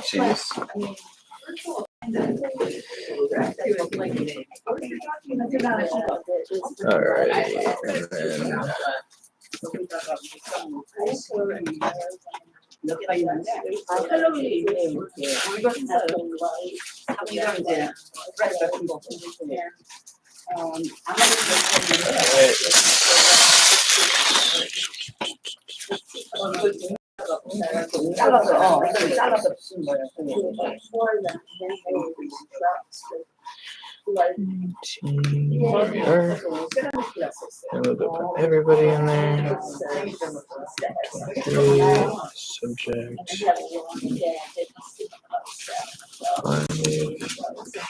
Jeez. All right, and then everybody in there. Subject.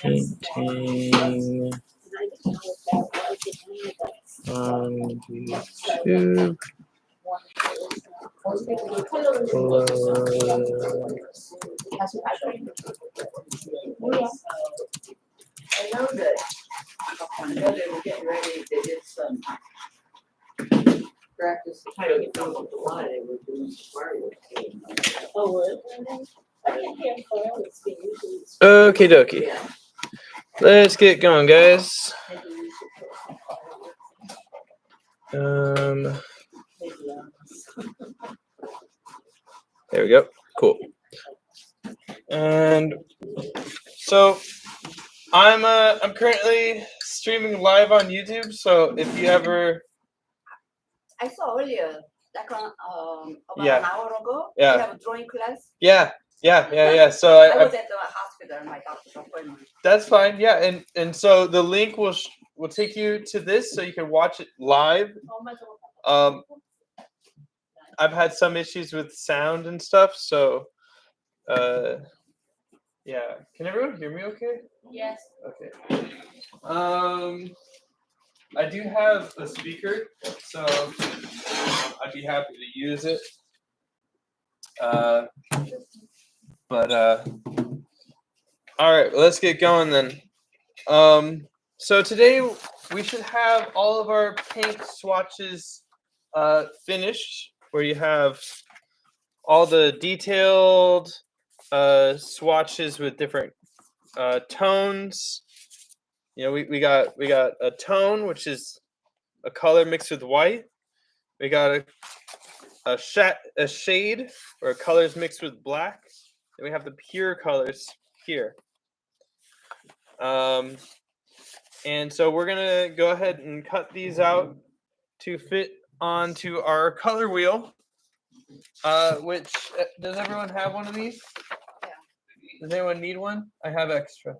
Painting on YouTube. I know that. I know they were getting ready. They did some practice. I don't know what the line they were doing. Oh, Okie dokie. Let's get going, guys. There we go. Cool. And so I'm currently streaming live on YouTube. So if you ever, I saw earlier, like about Yeah. an hour ago, Yeah. you have a drawing class. yeah. So I was I at the hospital, my doctor's appointment. that's fine. Yeah, and so the link will take you to this, so you can watch it live. I've had some issues with sound and stuff, so yeah. Can everyone hear me okay? Yes. Okay. I do have a speaker, so I'd be happy to use it. But all right, let's get going then. So today we should have all of our paint swatches finished, where you have all the detailed swatches with different tones. You know, we got a tone, which is a color mixed with white. We got a shade, or colors mixed with black. And we have the pure colors here. And so we're gonna go ahead and cut these out to fit onto our color wheel. Which does everyone have one of these? Yeah. Does anyone need one? I have extra.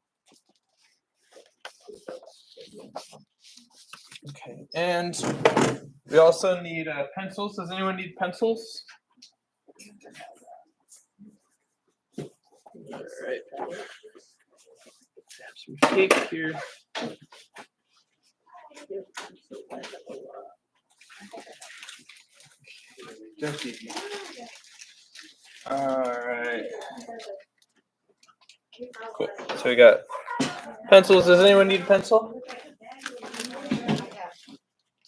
Okay, and we also need pencils. Does anyone need pencils? All right. Have some tape here. Jesse. All right. Cool. So we got pencils. Does anyone need a pencil?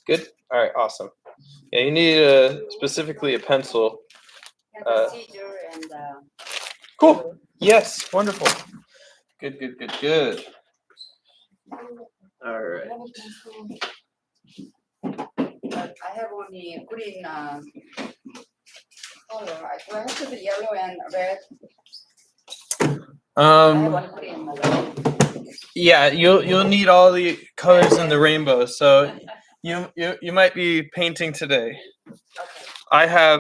Good. All right. Awesome. Yeah, you need specifically a pencil. Cool. Yes. Wonderful. Good. All right. I have only green color. Do I have to be yellow and red? I have one green and red. Yeah, you'll need all the colors in the rainbow. So you might be painting today. Okay.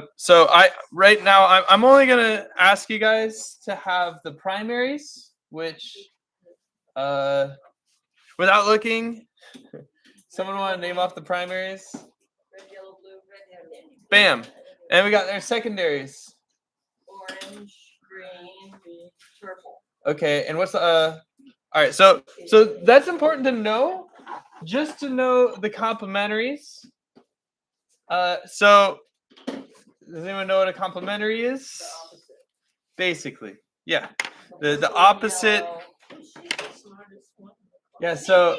Right now I'm only gonna ask you guys to have the primaries, which without looking, someone want to name off the primaries? Red, yellow, blue, red, yellow. Bam. And we got their secondaries. Orange, green, purple. Okay, and what's the all right, so that's important to know, just to know the complementaries. So does anyone know what a complementary is? Basically, yeah. The opposite. Yeah, so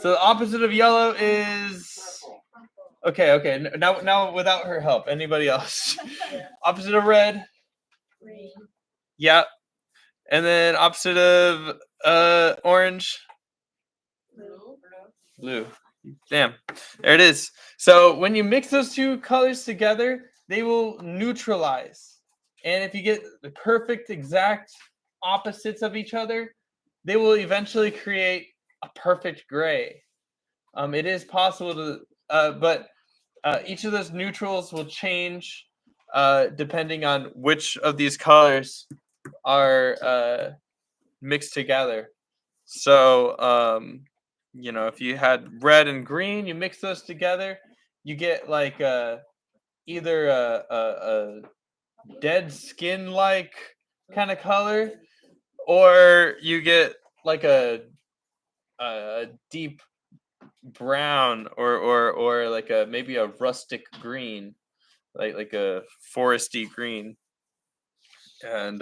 the opposite of yellow is Okay. Now without her help, anybody else? Opposite of red. Green. Yep. And then opposite of orange. Blue. Blue. Damn. There it is. So when you mix those two colors together, they will neutralize. And if you get the perfect exact opposites of each other, they will eventually create a perfect gray. It is possible to, but each of those neutrals will change depending on which of these colors are mixed together. So, if you had red and green, you mix those together, you get like either a dead skin like kind of color, or you get like a deep brown, or like maybe a rustic green, like a foresty green. And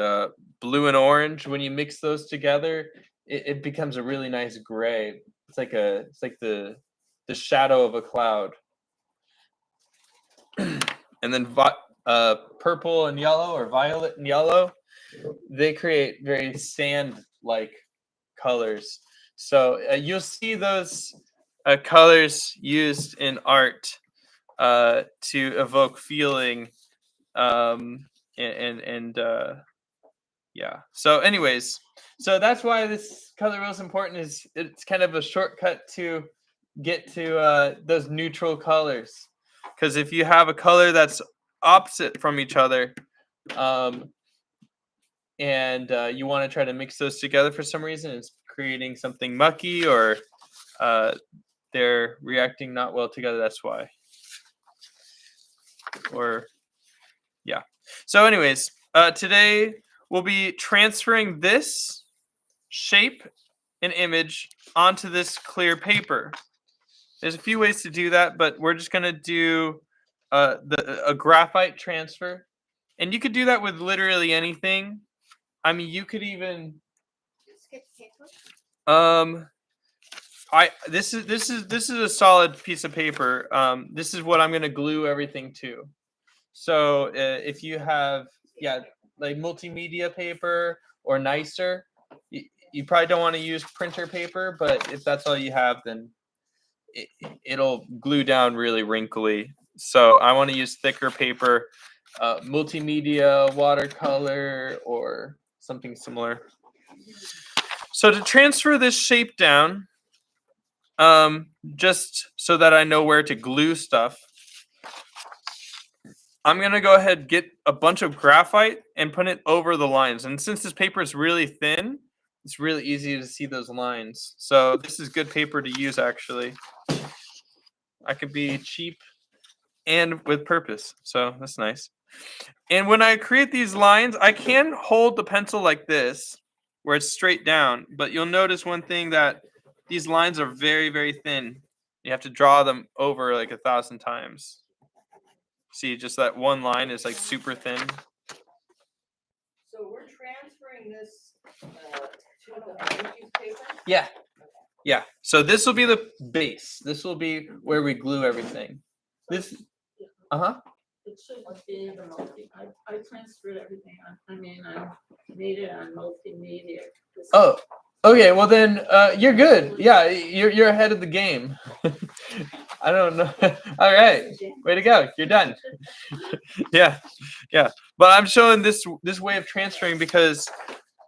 blue and orange, when you mix those together, it becomes a really nice gray. It's like the shadow of a cloud. And then purple and yellow, or violet and yellow, they create very sand like colors. So you'll see those colors used in art to evoke feeling, and yeah. So anyways, so that's why this color wheel is important. Is it's kind of a shortcut to get to those neutral colors. Because if you have a color that's opposite from each other, and you want to try to mix those together for some reason, it's creating something mucky, or they're reacting not well together. That's why. Or yeah. So anyways, today we'll be transferring this shape and image onto this clear paper. There's a few ways to do that, but we're just gonna do a graphite transfer, and you could do that with literally anything. I mean, you could even this is a solid piece of paper. This is what I'm gonna glue everything to. So if you have like multimedia paper or nicer, you probably don't want to use printer paper, but if that's all you have, then it'll glue down really wrinkly. So I want to use thicker paper, multimedia, watercolor, or something similar. So to transfer this shape down, just so that I know where to glue stuff, I'm gonna go ahead and get a bunch of graphite and put it over the lines. And since this paper is really thin, it's really easy to see those lines. So this is good paper to use, actually. I could be cheap and with purpose, so that's nice. And when I create these lines, I can hold the pencil like this, where it's straight down, but you'll notice one thing, that these lines are very, very thin. You have to draw them over like 1,000 times. See, just that one line is like super thin. So we're transferring this to the other piece of paper? Yeah. So this will be the base. This will be where we glue everything. This, It should be the I transferred everything I made it on multimedia. Oh, okay. Well then, you're good. Yeah, you're ahead of the game. I don't know. All right, way to go. You're done. Yeah. But I'm showing this way of transferring because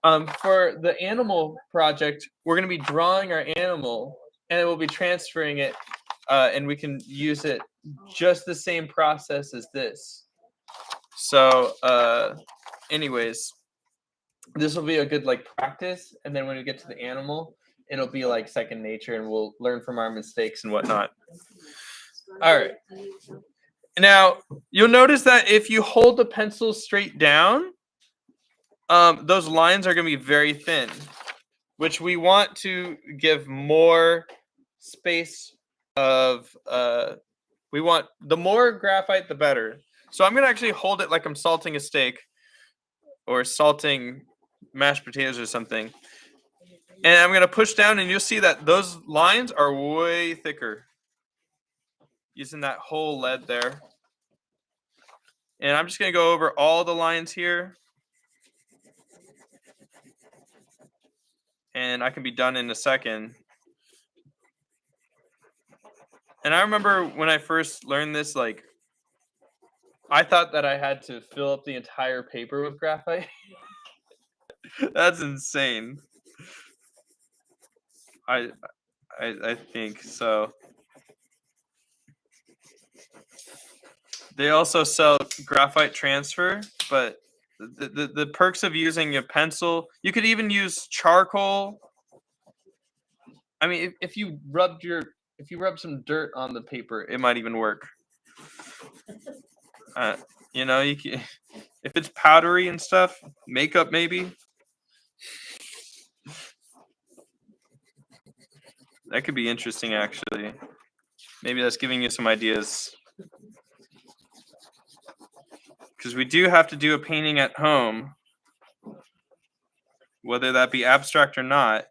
for the animal project, we're going to be drawing our animal, and we'll be transferring it, and we can use it just the same process as this. So anyways, this will be a good like practice, and then when we get to the animal, it'll be like second nature, and we'll learn from our mistakes and whatnot. All right. Now, you'll notice that if you hold the pencil straight down, those lines are going to be very thin, which we want to give more space of, we want the more graphite, the better. So I'm going to actually hold it like I'm salting a steak or salting mashed potatoes or something. And I'm going to push down, and you'll see that those lines are way thicker. using that whole lead there. And I'm just going to go over all the lines here. And I can be done in a second. And I remember when I first learned this, like, I thought that I had to fill up the entire paper with graphite. That's insane. I think so. They also sell graphite transfer, but the perks of using a pencil, you could even use charcoal. I mean, if you rub some dirt on the paper, it might even work. You know, you can, if it's powdery and stuff, makeup maybe. That could be interesting, actually. Maybe that's giving you some ideas. Because we do have to do a painting at home, whether that be abstract or not.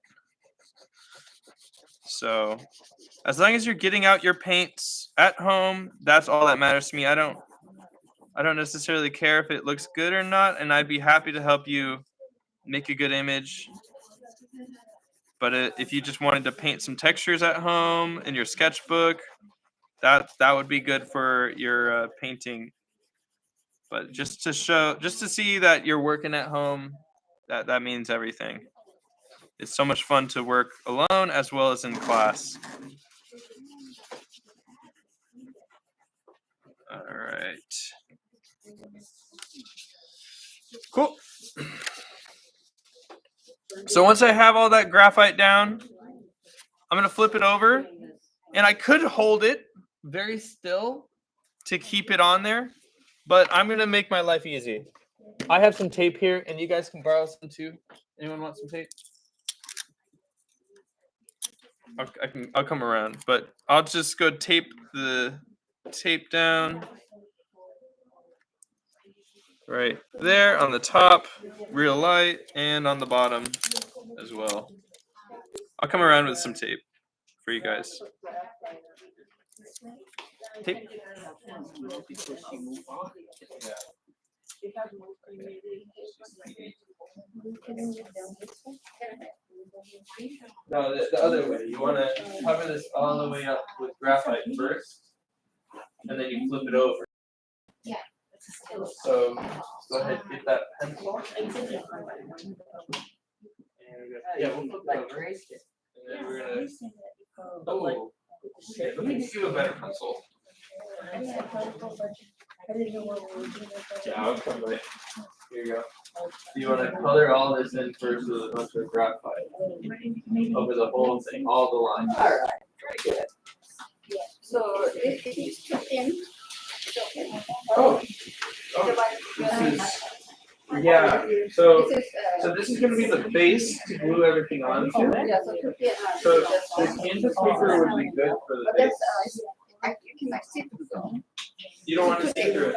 So, as long as you're getting out your paints at home, that's all that matters to me. I don't necessarily care if it looks good or not, and I'd be happy to help you make a good image. But if you just wanted to paint some textures at home in your sketchbook, that would be good for your painting. But just to see that you're working at home, that means everything. It's so much fun to work alone as well as in class. All right. Cool. So once I have all that graphite down, I'm going to flip it over. And I could hold it very still to keep it on there, but I'm going to make my life easy. I have some tape here, and you guys can borrow some too. Anyone want some tape? I'll come around, but I'll just go tape the tape down right there on the top, real light, and on the bottom as well. I'll come around with some tape for you guys. Tape. No, the other way. You want to cover this all the way up with graphite first, and then you flip it over. Yeah. So go ahead, get that pencil. Yeah, we'll flip it over. And then we're gonna. Oh, okay, let me give you a better pencil. Yeah, I'll come right. Here you go. You want to color all this in first with a bunch of graphite over the whole thing, all the lines. All right, very good. So it is too thin. Oh, this is, yeah, so this is going to be the base to glue everything onto. Yeah, so too thin. So this canvas paper would be good for the But base. that's, you can like see through though. You don't want to see through it.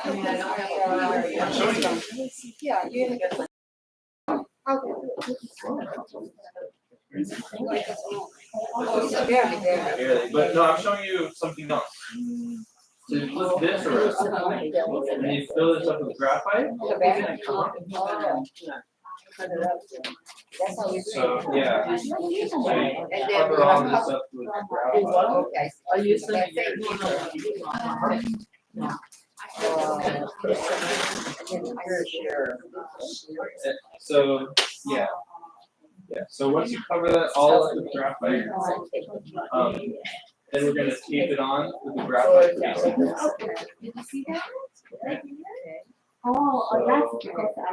I mean, I don't have. I'm showing you. Yeah, you. Oh, it's barely there. Barely, but no, I'm showing you something else. So you flip this around, and you fill this up with graphite. That's how we do So, it. yeah. And So then you we cover all have this up with graphite. Okay. Are you sending So, yeah. Yeah, so once you cover that all up with graphite, then we're gonna tape it on with the graphite casing. Did you see that? Oh, that's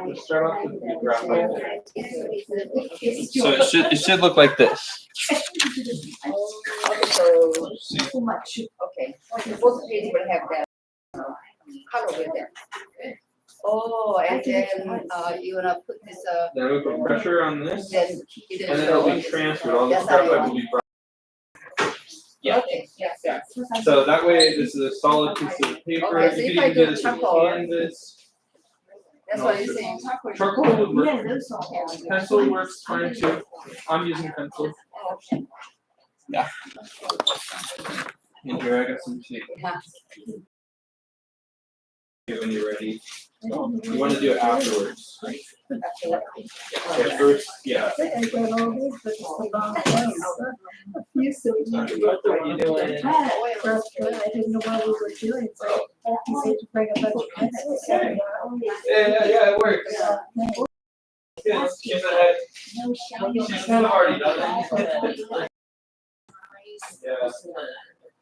Let's start off with the graphite. It's So it should look like this. too much. Okay. Both pages will have that color with them. Oh, and then you're gonna put this Then we put pressure on this, then. and then it'll be transferred. All this graphite will be brought. Yeah. Okay, yes, yes. So that way, this is a solid piece of paper. Okay, so You if can I even do do this with charcoal- canvas. That's what you're saying. Charcoal would Yeah, work. those all have. Pencil works fine too. I'm using pencil. And here, I got some tea. When you're ready. You want to do it afterwards. Okay, first, yeah. You so What are you doing? I didn't know what we were doing, so he said to bring a bunch of minutes. Yeah, it works. Good. She's ahead. She's kind of already done it. Yeah.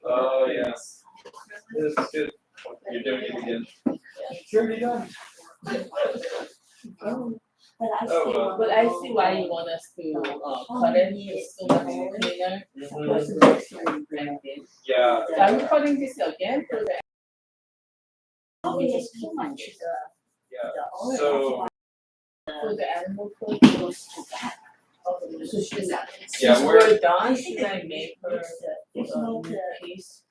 Oh, yeah. This is good. You're doing it again. Sure, you're done. But I see why you want us to cut it so much cleaner. Yeah. Are we cutting this again for the? It's too much. Yeah. So, For the animal food? So she's out. yeah, We're done, should I make her piece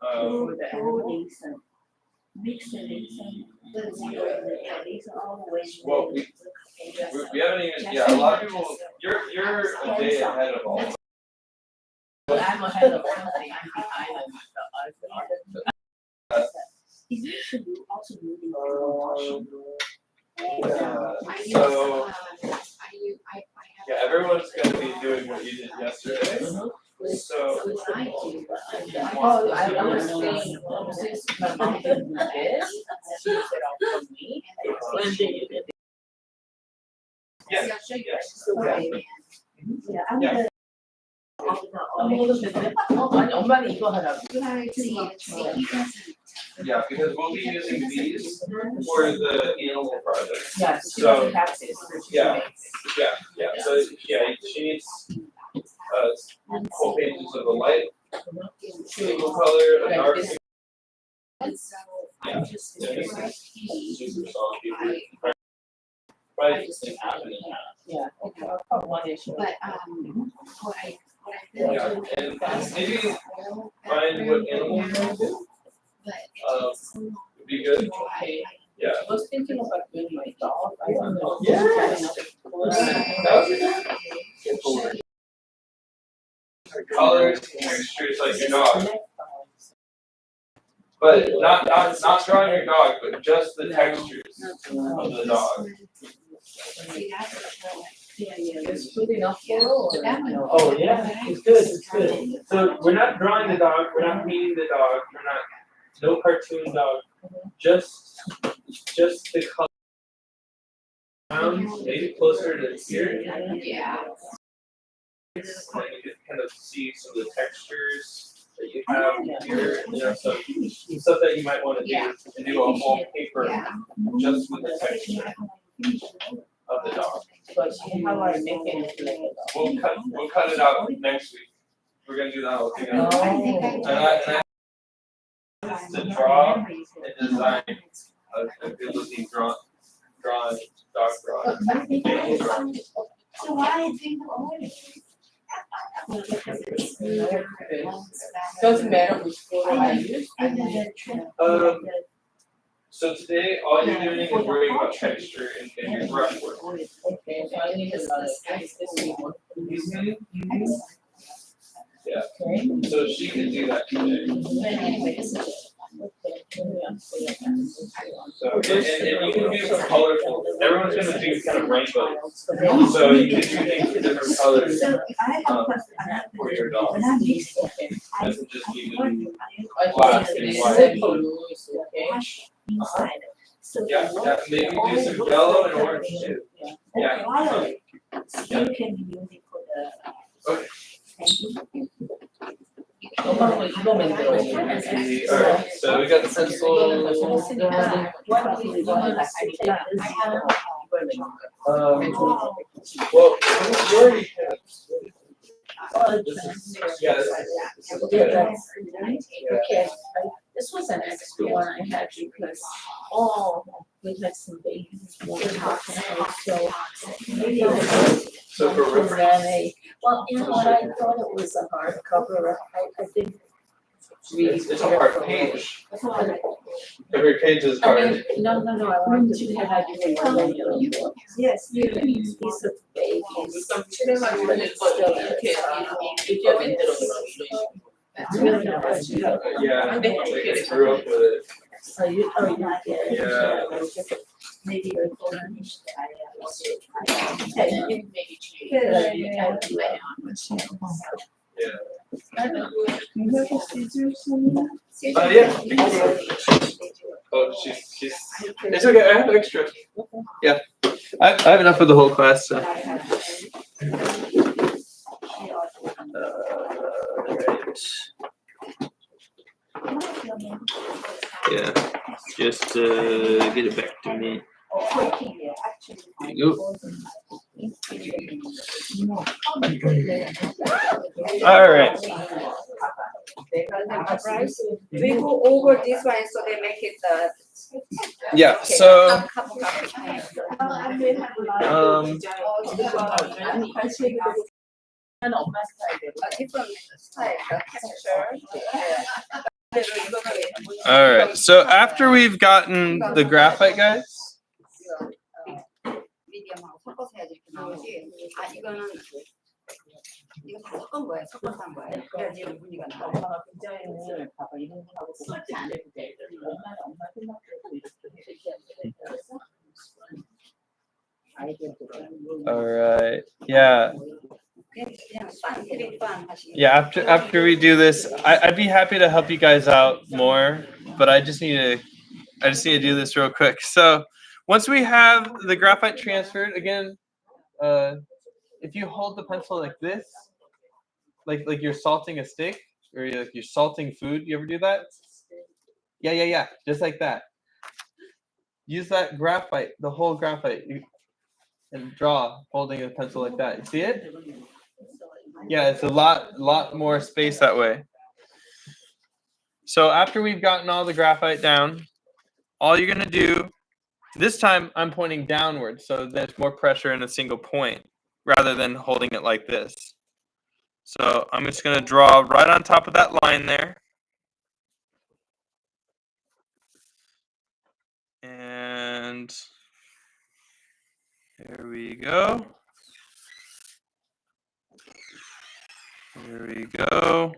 um, for the animal? well, we haven't even, yeah, a lot of people, you're a day ahead of all. Well, I'm ahead of something, I'm behind on the other. So, yeah, everyone's gonna be doing what you did yesterday. So, Oh, I was saying, since my mom didn't do this, she set up for me. When did you do this? yeah, Yeah, I'm Yeah. gonna. 아니, 엄마는 이거 하라고. yeah, because we'll be using these for the animal project. Yeah, she So, doesn't have this, so she yeah. makes it. Yeah, so, yeah, she needs, whole pages of the light, single color, a Like dark. this. Yeah. Super soft, right, just like half and half. Yeah, okay, I'll put one issue. But, what I Yeah, and maybe find what animal you want to do, would be good, Okay. yeah. I was thinking about doing my dog, I don't know. Yeah. That would be good. Colors, textures like your dog, but not drawing your dog, but just the textures of the dog. It's good enough for all, or no? Oh, yeah, it's good, it's good. So we're not drawing the dog, we're not painting the dog, we're not, no cartoon dog, just the color. Maybe closer to here. Yeah. And you can kind of see some of the textures that you have here, stuff that you might wanna do, and do a whole paper just with the texture of the dog. But how are you making it like a dog? We'll cut it out next week. We're gonna do that whole thing. Oh. And I to draw and design a good looking drawing, dog drawing. So why think Doesn't matter which photo I use. So today, all you're doing is worrying about texture and your brush work. Okay, so I need another, this one. Yeah, Okay. so she can do that today. So, and you can do some colorful, everyone's gonna do kind of rainbows. So you can do things in different colors, So I have a question. for your dog. When I'm mixed, Doesn't just be what the, do Black and white. Okay. wash inside? So yeah, maybe do some yellow and orange too. Yeah. So you can use it for the. Okay. Thank you. 엄마는 이거 만들어야지. Alright, so we got the pencil. Well, you already have. This is, yeah, this is good. Okay, this was an extra one I had because, we had some babies, more toxic, so. So for reference, Well, you know what, I thought it was a hardcover, I think. it's a hard page. Every page is I hard. mean, no, I wanted to have you in one regular book. Yes. Piece of babies. 그래가지고 이거 이렇게 만들어 It's really not what you know. Yeah, I grew up with it. So you, oh, yeah, Yeah. Maybe you're going. Okay, you can maybe change. Yeah. Yeah. You have a scissors somewhere? Yeah. Oh, she's. It's okay. I have extra. Yeah, I have enough for the whole class. So. Yeah, just get it back to me. There you go. All right. We go over this one, so they make it Yeah. So cup of coffee. 한 엄마 스타일대로. Different style, the texture. all right. So after we've gotten the graphite, guys. 미디엄하고 섞어서 해야지 이렇게 나오지. 아 이거는 이거 다 섞은 거예요. 섞어서 한 거예요. 그래야지 무늬가 나. 엄마가 굉장히 봐봐 이런 거하고 똑같이 안 해도 돼. 엄마 생각대로 이렇게 해서 아이디어도. All right. Yeah. 그냥 fun, having fun 하시는. Yeah. After we do this, I'd be happy to help you guys out more, but I just need to do this real quick. So once we have the graphite transferred, again, if you hold the pencil like this, like you're salting a steak or you're salting food, you ever do that? Yeah, just like that. Use that graphite, the whole graphite, and draw holding a pencil like that. You see it? Yeah, it's a lot more space that way. So after we've gotten all the graphite down, all you're gonna do, this time I'm pointing downwards, so there's more pressure in a single point rather than holding it like this. So I'm just gonna draw right on top of that line there. And there we go. There we go.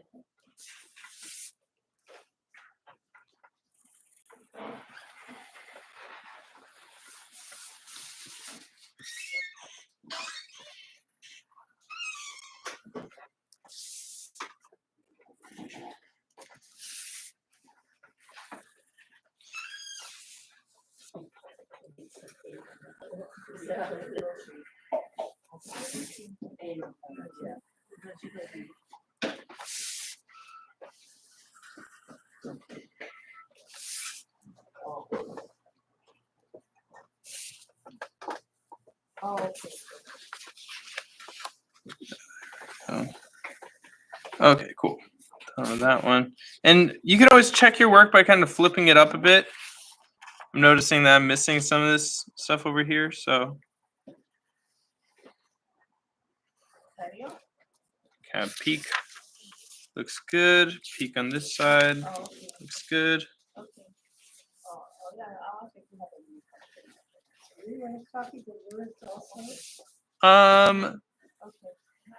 Okay, cool. Done with that one. And you can always check your work by kind of flipping it up a bit. I'm noticing that I'm missing some of this stuff over here, so kind of peek. Looks good. Peek on this side. Looks good.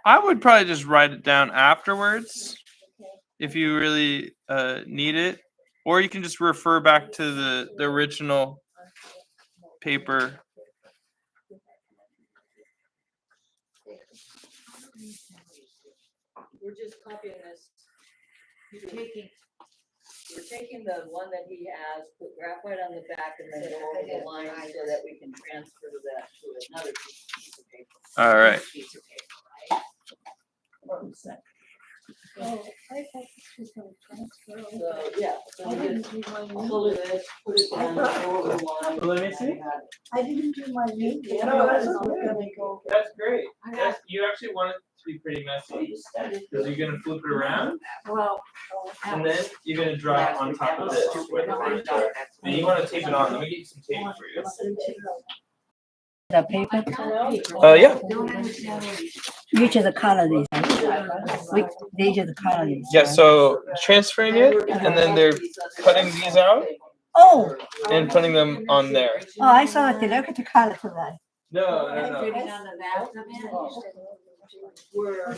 I would probably just write it down afterwards if you really need it, or you can just refer back to the original paper. We're just copying this. We're taking the one that he has, put graphite on the back and then go over the line so that we can transfer that to another piece of paper. All right. Piece of paper, right? Oh, I thought this was gonna transfer. So, yeah, so I we didn't just do my pull name. this, put it down, go over the line. Let me see. I didn't do my name. Yeah, no, that's I was okay. gonna go. That's great. You actually want it to be pretty messy because you're gonna flip it around Well. and then you're gonna draw it on top of this where the words are. And you want to tape it on. Let me get you some tape for you. The paper, Yeah. you just color this. They just color this. Yeah. So transferring it, and then they're cutting these out Oh, and putting them on there. I saw a direct color to that. No. We're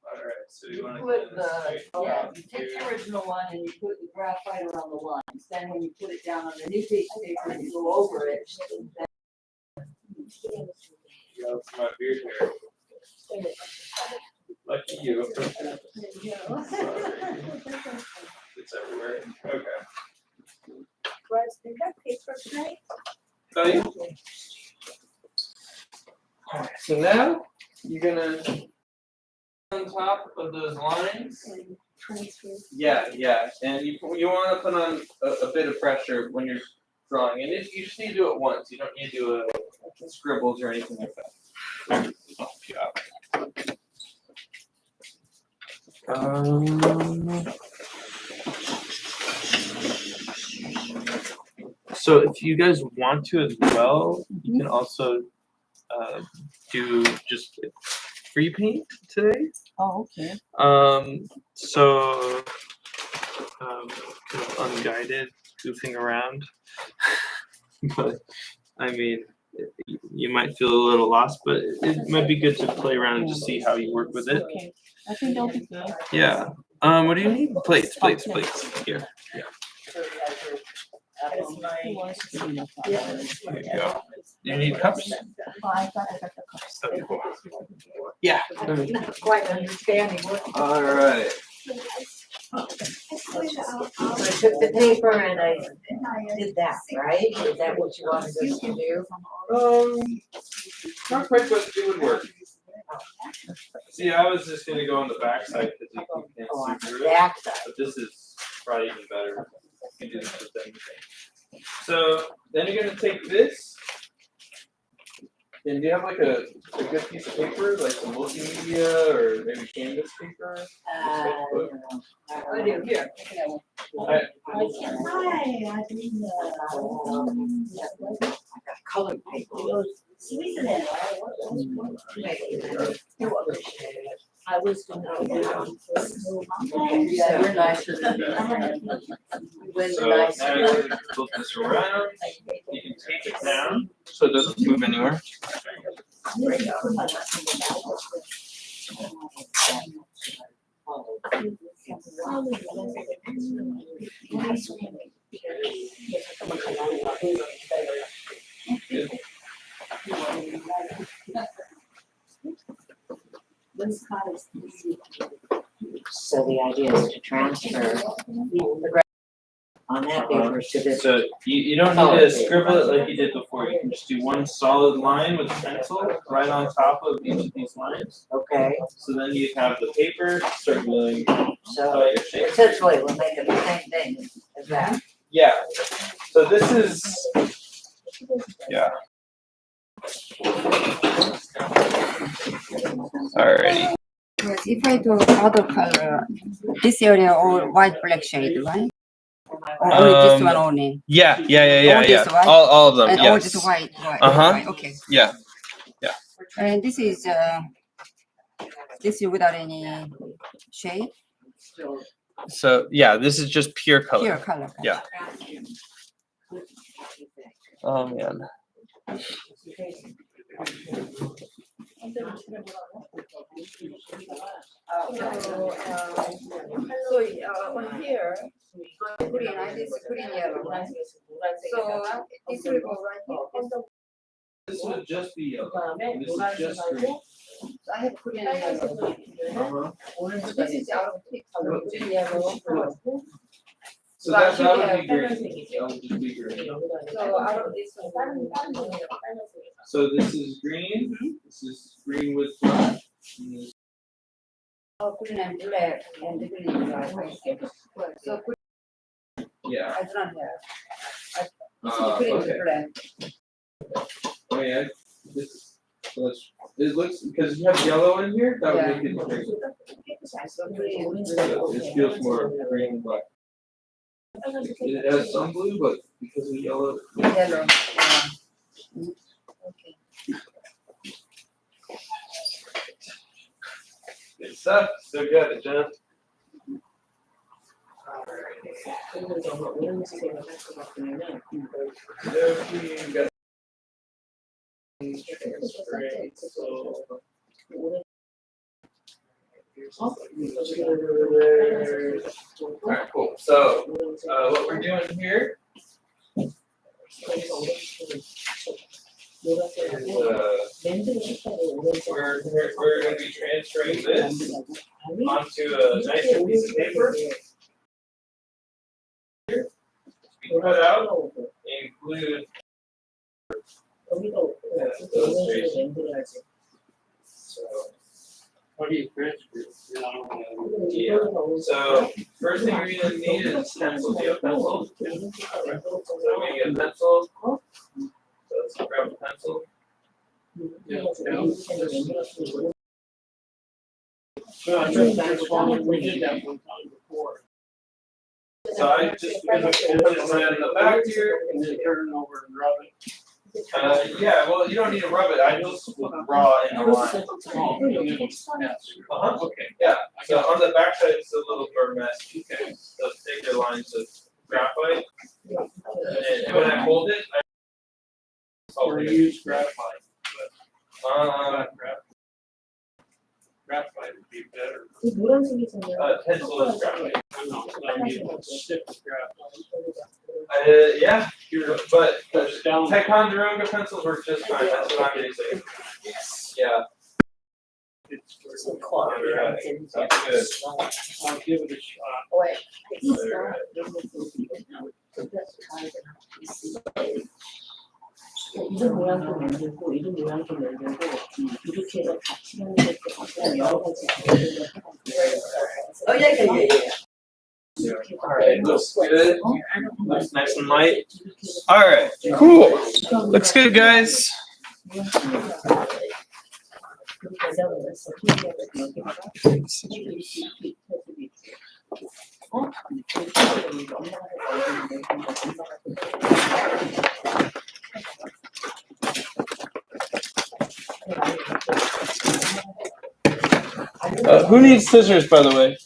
Alright, so you wanna Put get the, this straight yeah, out you take the here. original one and you put the graphite around the lines, then when you put it down on the new piece of paper and you go over it, then Go for my beard hair. Lucky you. It's everywhere. Okay. Was the duct paper tonight? Oh, yeah. Alright, so now you're gonna on top of those lines. And transfer. Yeah, and you want to put on a bit of pressure when you're drawing, and you just need to do it once. You don't need to do scribbles or anything like that. So if you guys want to as well, you can also do just free paint today. Oh, okay. So kind of unguided, goofing around. But I mean, you might feel a little lost, but it might be good to play around and just see how you work with it. Okay. I think that'll be good. Yeah. What do you need? Plates. Here. Who wants to see that? Here you go. Do you need cups? Oh, I got the cups. Okay, cool. Yeah. not quite understanding what. All right. I took the paper and I did that, right? Is that what you wanted us to do? Not quite, but it would work. See, I was just gonna go on the back side because you can't Oh, on see the through it. back side. But this is probably even better. You can do this with anything. So then you're gonna take this. And do you have like a good piece of paper, like some multimedia or maybe canvas paper? I do, here. I- Hi, I didn't Colored paper. I was gonna do Yeah, we're nicer than When So nicer. now you're gonna flip this around. You can tape it down so it doesn't move anywhere. So the idea is to transfer the graph on that paper to this. So you don't need to scribble it like you did before. You can just do one solid line with a pencil right on top of each of these lines. Okay, So then you have the paper circling so your shape. essentially we're making the same thing as that. Yeah. So this is yeah. Alrighty. Yes, if I do other color, this area all white black shade, right? Or only this one only? Yeah. All this white? All of them. And all just white, Uh-huh. white, okay. Yeah. And this is without any shade, So yeah, this is just pure color. pure color. Yeah. Oh man. On here, green, I did green yellow. So this will go right here. This would just be yellow. This is just green. So I have green and yellow. Uh-huh. So this is out of the color, green, yellow. So that would be green. That would just be green. So out of this one. So this is green. This is green with black. And this- Oh, green and black and the green and black. So green, Yeah. I do not have. This is green Okay. and black. Oh yeah. This. So let's. It looks because you have yellow in here. That would Yeah. make it green. So green. So it feels more green and black. It has some blue, but because of yellow. Yellow, yeah. Okay. Good stuff. So good, Jenna. Alright, cool. So what we're doing here is we're gonna be transferring this onto a nice piece of paper. We cut out and include illustration. So How do you transfer? yeah. So first thing you're gonna need is pencil. Do you have pencil? So we get a pencil. So let's grab a pencil. Well, I think that's one, we did that one time before. So I just put it in the back here. And then turn it over and rub it. Yeah, well, you don't need to rub it. I just raw in the line. Uh-huh. Okay. Yeah. So on the back side, it's a little burmese. Okay. So take your lines of graphite. And when I hold it, Or use graphite, uh, graphite would be better. pencil is graphite. I don't know, I mean, stick with graphite. Yeah, but Push down. Ticonderoga pencils work just fine. That's what I'm gonna say. Yeah. It's That's good. I'll give it a shot. 이런 모양도 만들고 이런 모양도 만들고 이렇게 해서 같이 하는 것도 약간 여러 가지 방법을 Alright, looks good. Looks nice and light. Alright, cool. Looks good, guys. Who needs scissors, by the way?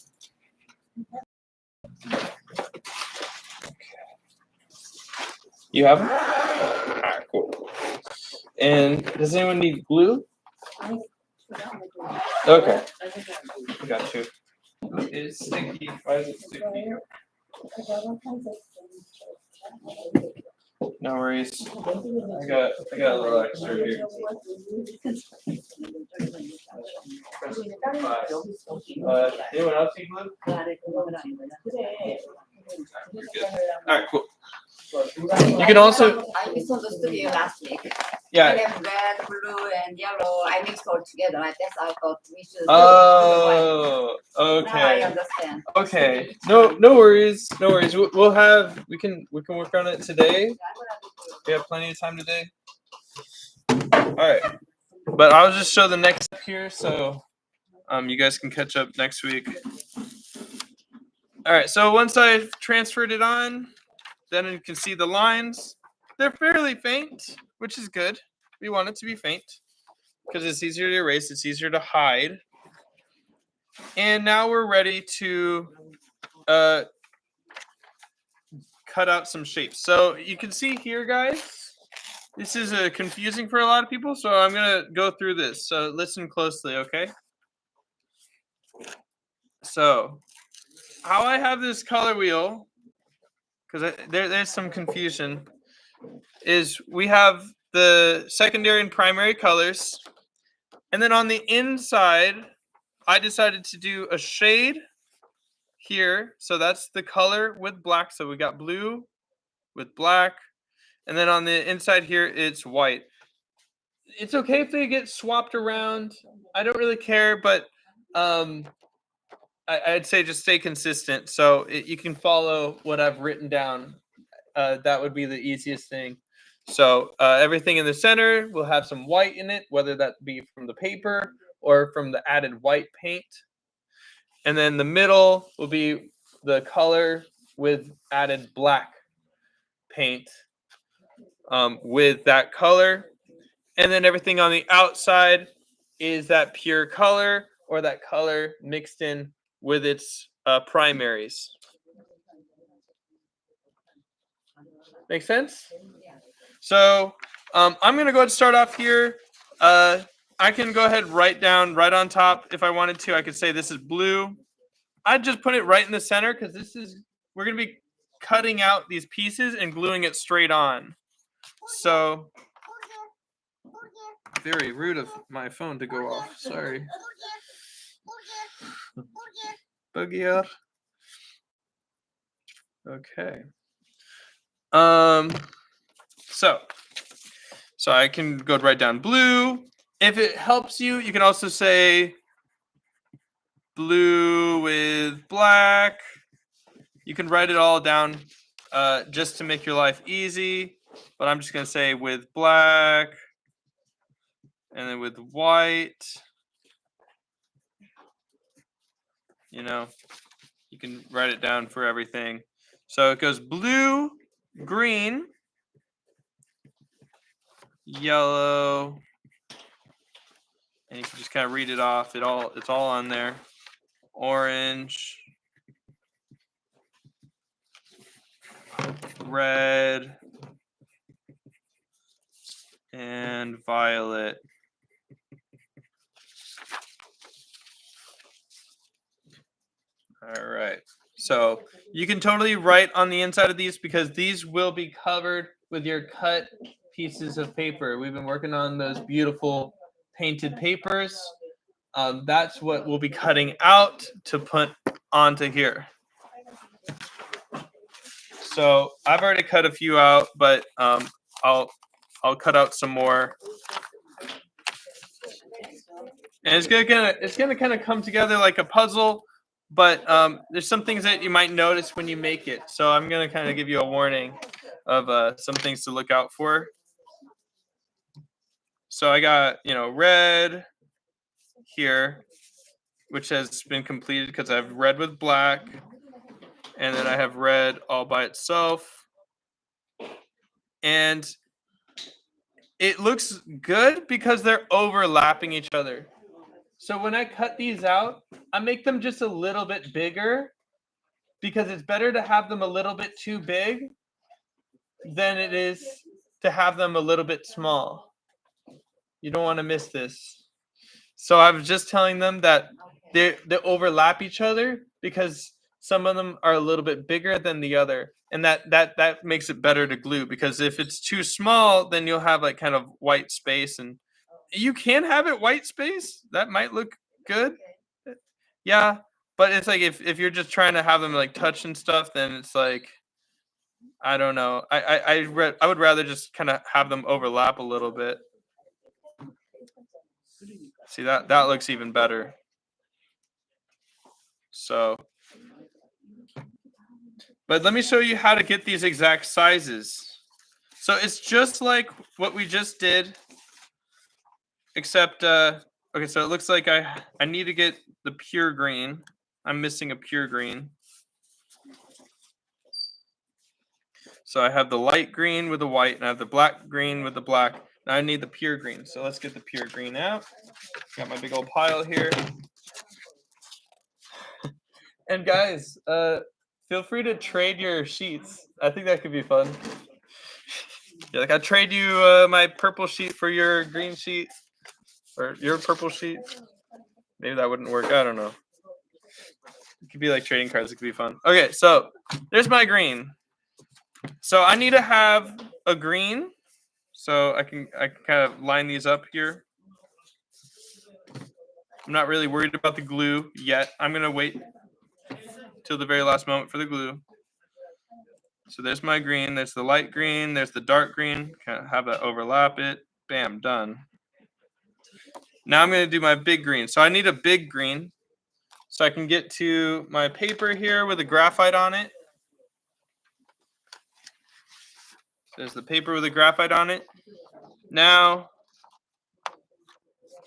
You have them? Alright, cool. And does anyone need glue? Okay. I got you. It's sticky. Why is it sticky? No worries. I got a little extra here. Anyone else need glue? You're good. Alright, cool. You can also, I misunderstood you last week. yeah. I have red, blue, and yellow. I mixed all together. Like that's I thought we should. Oh, Now I okay. understand. Okay. No worries. No worries. We'll have, we can work on it today. We have plenty of time today. All right. But I'll just show the next step here, so you guys can catch up next week. All right. So once I've transferred it on, then you can see the lines. They're fairly faint, which is good. We want it to be faint because it's easier to erase. It's easier to hide. And now we're ready to cut out some shapes. So you can see here, guys, this is confusing for a lot of people. So I'm going to go through this. So listen closely, okay? So how I have this color wheel, because there's some confusion, is we have the secondary and primary colors. And then on the inside, I decided to do a shade here. So that's the color with black. So we got blue with black. And then on the inside here, it's white. It's okay if they get swapped around. I don't really care, but I'd say just stay consistent. So you can follow what I've written down. That would be the easiest thing. So everything in the center will have some white in it, whether that be from the paper or from the added white paint. And then the middle will be the color with added black paint with that color. And then everything on the outside is that pure color or that color mixed in with its primaries. Make sense? So I'm going to go ahead and start off here. I I can go ahead and write down right on top if I wanted to. I could say this is blue. I'd just put it right in the center because we're gonna be cutting out these pieces and gluing it straight on. So very rude of my phone to go off. Sorry. Boogie. Okay. So I can go right down blue. If it helps you, you can also say blue with black. You can write it all down just to make your life easy. But I'm just going to say with black and then with white. You know, you can write it down for everything. So it goes blue, green, yellow, and you can just kind of read it off. It's all on there. Orange, red, and violet. All right. So you can totally write on the inside of these because these will be covered with your cut pieces of paper. We've been working on those beautiful painted papers. That's what we'll be cutting out to put onto here. So I've already cut a few out, but I'll cut out some more. And it's gonna kind of come together like a puzzle. But there's some things that you might notice when you make it. So I'm going to kind of give you a warning of some things to look out for. So I got, red here, which has been completed because I have red with black. And then I have red all by itself. And it looks good because they're overlapping each other. So when I cut these out, I make them just a little bit bigger because it's better to have them a little bit too big than it is to have them a little bit small. You don't want to miss this. So I was just telling them that they overlap each other because some of them are a little bit bigger than the other. And that makes it better to glue because if it's too small, then you'll have like kind of white space, and you can have it white space. That might look good. Yeah, but it's like if you're just trying to have them like touch and stuff, then it's like, I don't know. I would rather just kind of have them overlap a little bit. See, that looks even better. So, but let me show you how to get these exact sizes. So it's just like what we just did, except okay, so it looks like I need to get the pure green. I'm missing a pure green. So I have the light green with the white, and I have the black green with the black. Now I need the pure green. So let's get the pure green out. Got my big old pile here. And guys, feel free to trade your sheets. I think that could be fun. Yeah, like I trade you my purple sheet for your green sheet, or your purple sheet. Maybe that wouldn't work. I don't know. It could be like trading cards. It could be fun. Okay, so there's my green. So I need to have a green. So I can kind of line these up here. I'm not really worried about the glue yet. I'm gonna wait till the very last moment for the glue. So there's my green. There's the light green. There's the dark green. Kind of have that overlap it. Bam, done. Now I'm going to do my big green. So I need a big green so I can get to my paper here with a graphite on it. There's the paper with a graphite on it. Now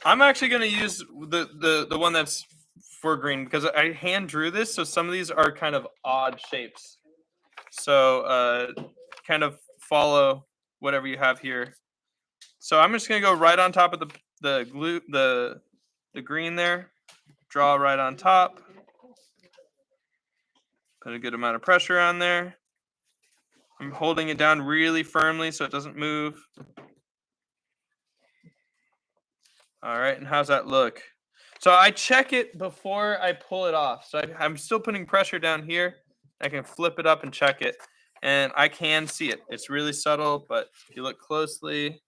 I'm actually going to use the one that's for green because I hand drew this. So some of these are kind of odd shapes. So kind of follow whatever you have here. So I'm just going to go right on top of the glue, the green there. Draw right on top. Put a good amount of pressure on there. I'm holding it down really firmly so it doesn't move. All right, and how's that look? So I check it before I pull it off. So I'm still putting pressure down here. I can flip it up and check it, and I can see it. It's really subtle, but if you look closely,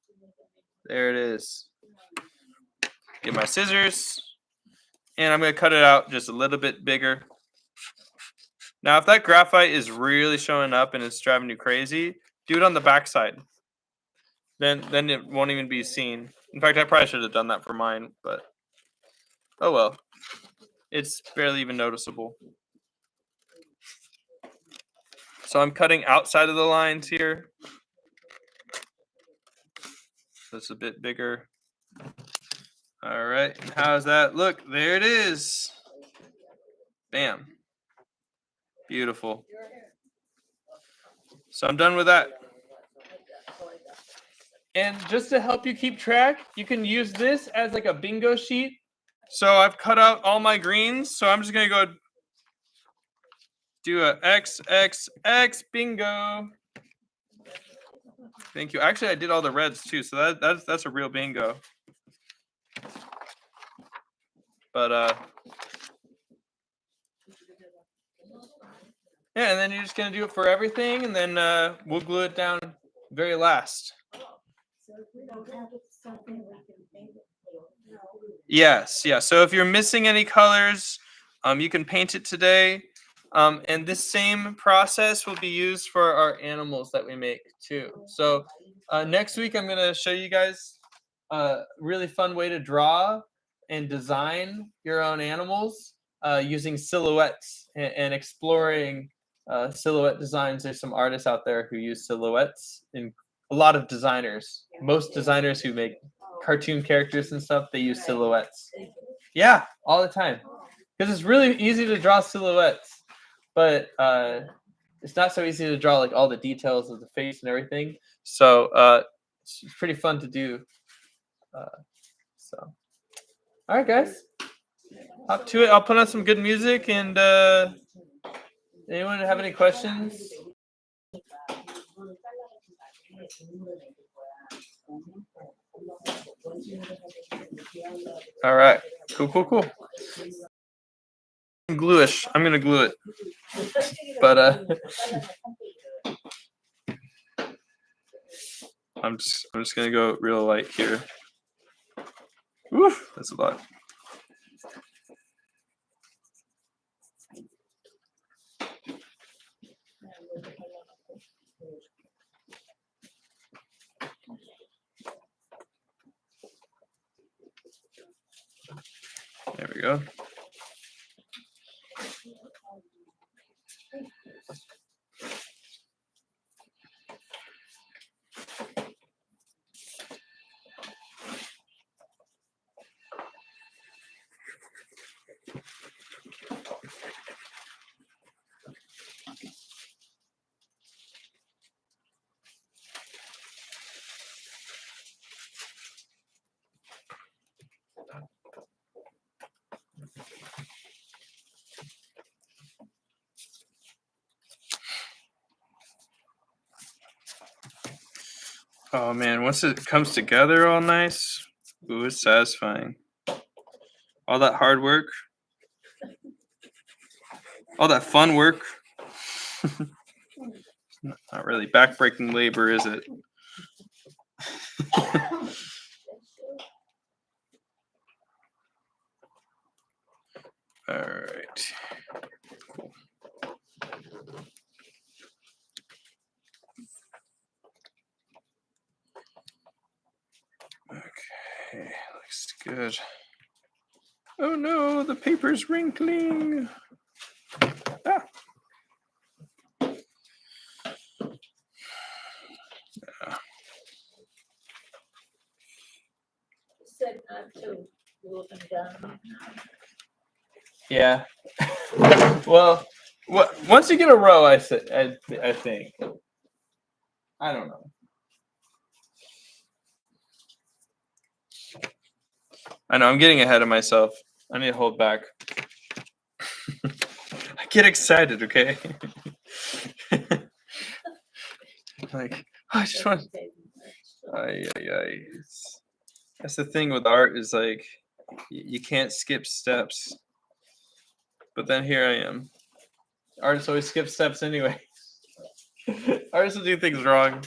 there it is. Get my scissors, and I'm gonna cut it out just a little bit bigger. Now, if that graphite is really showing up and it's driving you crazy, do it on the back side. Then it won't even be seen. In fact, I probably should have done that for mine, but oh well. It's barely even noticeable. So I'm cutting outside of the lines here. That's a bit bigger. All right, and how's that look? There it is. Bam. Beautiful. So I'm done with that. And just to help you keep track, you can use this as like a bingo sheet. So I've cut out all my greens. So I'm just gonna go do a XXX bingo. Thank you. Actually, I did all the reds too, so that's a real bingo. But yeah, and then you're just gonna do it for everything, and then we'll glue it down very last. Yes, yeah. So if you're missing any colors, you can paint it today. And this same process will be used for our animals that we make too. So next week I'm gonna show you guys a really fun way to draw and design your own animals using silhouettes and exploring silhouette designs. There's some artists out there who use silhouettes, and a lot of designers. Most designers who make cartoon characters and stuff, they use silhouettes. Yeah, all the time. Because it's really easy to draw silhouettes, but it's not so easy to draw like all the details of the face and everything. So it's pretty fun to do. So, all right, guys, up to it. I'll put on some good music. And anyone have any questions? All right, cool. Gluish. I'm gonna glue it, but I'm just gonna go real light here. Oof, that's a lot. There we go. Oh man, once it comes together all nice, ooh, it's satisfying. All that hard work, all that fun work. Not really backbreaking labor, is it? All right. Cool. Okay, looks good. Oh no, the paper's wrinkling. Ah. Said not to glue them down. Yeah. Well, once you get a row, I think. I don't know. I know I'm getting ahead of myself. I need to hold back. I get excited, okay? Like, I just want. Ay. That's the thing with art is like you can't skip steps. But then here I am. Artists always skip steps anyway. Artists will do things wrong.